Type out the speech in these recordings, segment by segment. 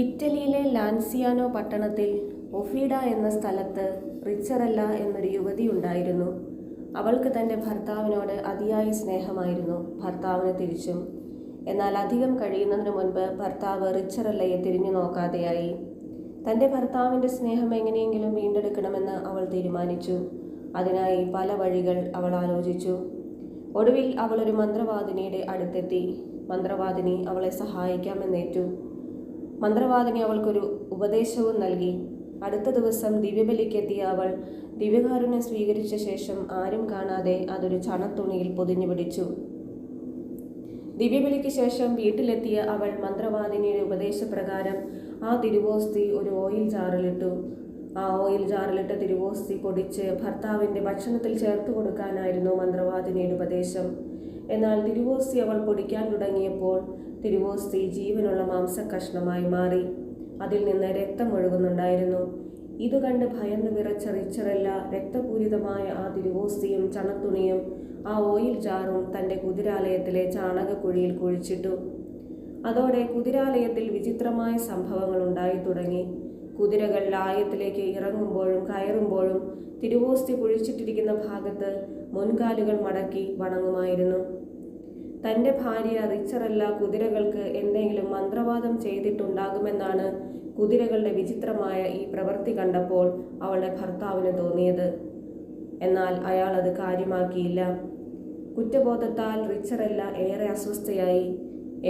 ഇറ്റലിയിലെ ലാൻസിയാനോ പട്ടണത്തിൽ ഒഫീഡ എന്ന സ്ഥലത്ത് റിച്ചറല്ല എന്നൊരു യുവതി ഉണ്ടായിരുന്നു. അവൾക്ക് തൻ്റെ ഭർത്താവിനോട് അതിയായ സ്നേഹമായിരുന്നു. ഭർത്താവിന് തിരിച്ചും. എന്നാൽ അധികം കഴിയുന്നതിന് മുൻപ് ഭർത്താവ് റിച്ചറല്ലയെ തിരിഞ്ഞു നോക്കാതെയായി. തൻ്റെ ഭർത്താവിൻ്റെ സ്നേഹം എങ്ങനെയെങ്കിലും വീണ്ടെടുക്കണമെന്ന് അവൾ തീരുമാനിച്ചു. അതിനായി പല വഴികൾ അവൾ ആലോചിച്ചു. ഒടുവിൽ അവൾ ഒരു മന്ത്രവാദിനിയുടെ അടുത്തെത്തി. മന്ത്രവാദിനി അവളെ സഹായിക്കാമെന്നേറ്റു. മന്ത്രവാദിനി അവൾക്കൊരു ഉപദേശവും നൽകി. അടുത്ത ദിവസം ദിവ്യബലിക്കെത്തിയ അവൾ ദിവ്യകാരുണ്യം സ്വീകരിച്ച ശേഷം ആരും കാണാതെ അതൊരു ചണത്തുണിയിൽ പൊതിഞ്ഞു പിടിച്ചു. ദിവ്യബലിക്ക് ശേഷം വീട്ടിലെത്തിയ അവൾ മന്ത്രവാദിനിയുടെ ഉപദേശപ്രകാരം ആ തിരുവോസ്തി ഒരു ഓയിൽ ജാറിലിട്ടു. ആ ഓയിൽ ജാറിലിട്ട തിരുവോസ്തി പൊടിച്ച് ഭർത്താവിൻ്റെ ഭക്ഷണത്തിൽ ചേർത്ത് കൊടുക്കാനായിരുന്നു മന്ത്രവാദിനിയുടെ ഉപദേശം. എന്നാൽ തിരുവോസ്തി അവൾ പൊടിക്കാൻ തുടങ്ങിയപ്പോൾ തിരുവോസ്തി ജീവനുള്ള മാംസക്കഷ്ണമായി മാറി. അതിൽ നിന്ന് രക്തം ഒഴുകുന്നുണ്ടായിരുന്നു. ഇതുകണ്ട് ഭയന്ന് വിറച്ച റിച്ചറല്ല രക്തപൂരിതമായ ആ തിരുവോസ്തിയും ചണത്തുണിയും ആ ഓയിൽ ജാറും തൻ്റെ കുതിരാലയത്തിലെ ചാണകക്കുഴിയിൽ കുഴിച്ചിട്ടു. അതോടെ കുതിരാലയത്തിൽ വിചിത്രമായ സംഭവങ്ങൾ ഉണ്ടായി തുടങ്ങി. കുതിരകൾ ലായത്തിലേക്ക് ഇറങ്ങുമ്പോഴും കയറുമ്പോഴും തിരുവോസ്തി കുഴിച്ചിട്ടിരിക്കുന്ന ഭാഗത്ത് മുൻകാലുകൾ മടക്കി വണങ്ങുമായിരുന്നു. തൻ്റെ ഭാര്യ റിച്ചറല്ല കുതിരകൾക്ക് എന്തെങ്കിലും മന്ത്രവാദം ചെയ്തിട്ടുണ്ടാകുമെന്നാണ് കുതിരകളുടെ വിചിത്രമായ ഈ പ്രവൃത്തി കണ്ടപ്പോൾ അവളുടെ ഭർത്താവിന് തോന്നിയത്. എന്നാൽ അയാൾ അത് കാര്യമാക്കിയില്ല. കുറ്റബോധത്താൽ റിച്ചറല്ല ഏറെ അസ്വസ്ഥയായി.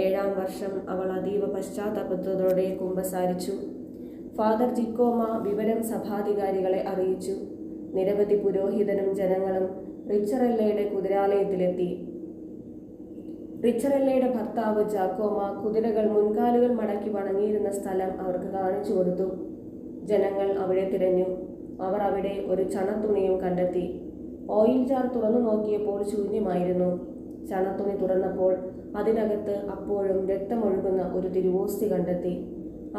7-ാം വർഷം അവൾ അതീവ പശ്ചാത്താപത്തോടെ കുമ്പസാരിച്ചു. ഫാദർ ജിക്കോമ വിവരം സഭാധികാരികളെ അറിയിച്ചു. നിരവധി പുരോഹിതനും ജനങ്ങളും റിച്ചറല്ലയുടെ കുതിരാലയത്തിലെത്തി. റിച്ചറല്ലയുടെ ഭർത്താവ് ജാക്കോമ കുതിരകൾ മുൻകാലുകൾ മടക്കി വണങ്ങിയിരുന്ന സ്ഥലം അവർക്ക് കാണിച്ചു കൊടുത്തു. ജനങ്ങൾ അവിടെ തിരഞ്ഞു. അവർ അവിടെ ഒരു ചണത്തുണിയും കണ്ടെത്തി. ഓയിൽ ജാർ തുറന്നു നോക്കിയപ്പോൾ ശൂന്യമായിരുന്നു. ചണത്തുണി തുറന്നപ്പോൾ അതിനകത്ത് അപ്പോഴും രക്തമൊഴുകുന്ന ഒരു തിരുവോസ്തി കണ്ടെത്തി.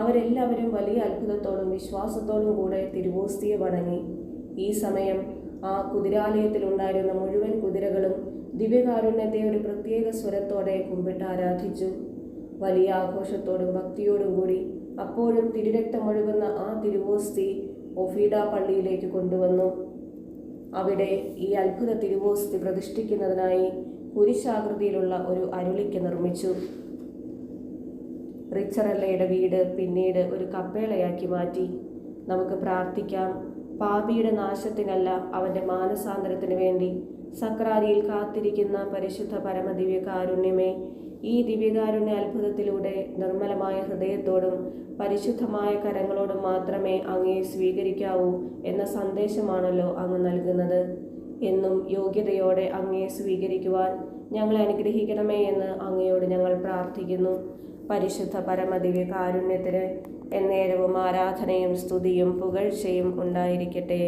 അവരെല്ലാവരും വലിയ അത്ഭുതത്തോടും വിശ്വാസത്തോടും കൂടെ തിരുവോസ്തിയെ വണങ്ങി. ഈ സമയം ആ കുതിരാലയത്തിലുണ്ടായിരുന്ന മുഴുവൻ കുതിരകളും ദിവ്യകാരുണ്യത്തെ ഒരു പ്രത്യേക സ്വരത്തോടെ കുമ്പിട്ട് ആരാധിച്ചു. വലിയ ആഘോഷത്തോടും ഭക്തിയോടും കൂടി അപ്പോഴും തിരുരക്തമൊഴുകുന്ന ആ തിരുവോസ്തി ഒഫീഡ പള്ളിയിലേക്ക് കൊണ്ടുവന്നു. അവിടെ ഈ അത്ഭുത തിരുവോസ്തി പ്രതിഷ്ഠിക്കുന്നതിനായി കുരിശാകൃതിയിലുള്ള ഒരു അരുളിക്ക് നിർമ്മിച്ചു. റിച്ചറല്ലയുടെ വീട് പിന്നീട് ഒരു കപ്പേളയാക്കി മാറ്റി. നമുക്ക് പ്രാർത്ഥിക്കാം. പാപിയുടെ നാശത്തിനല്ല, അവൻ്റെ മാനസാന്തരത്തിന് വേണ്ടി സക്രാരിയിൽ കാത്തിരിക്കുന്ന പരിശുദ്ധ പരമദിവ്യ കാരുണ്യമേ, ഈ ദിവ്യകാരുണ്യ അത്ഭുതത്തിലൂടെ നിർമ്മലമായ ഹൃദയത്തോടും പരിശുദ്ധമായ കരങ്ങളോടും മാത്രമേ അങ്ങയെ സ്വീകരിക്കാവൂ എന്ന സന്ദേശമാണല്ലോ അങ്ങ് നൽകുന്നത്. എന്നും യോഗ്യതയോടെ അങ്ങയെ സ്വീകരിക്കുവാൻ ഞങ്ങളെ അനുഗ്രഹിക്കണമേ എന്ന് അങ്ങയോട് ഞങ്ങൾ പ്രാർത്ഥിക്കുന്നു. പരിശുദ്ധ പരമദിവ്യ കാരുണ്യത്തിന് എന്നേരവും ആരാധനയും സ്തുതിയും പുകഴ്ചയും ഉണ്ടായിരിക്കട്ടെ.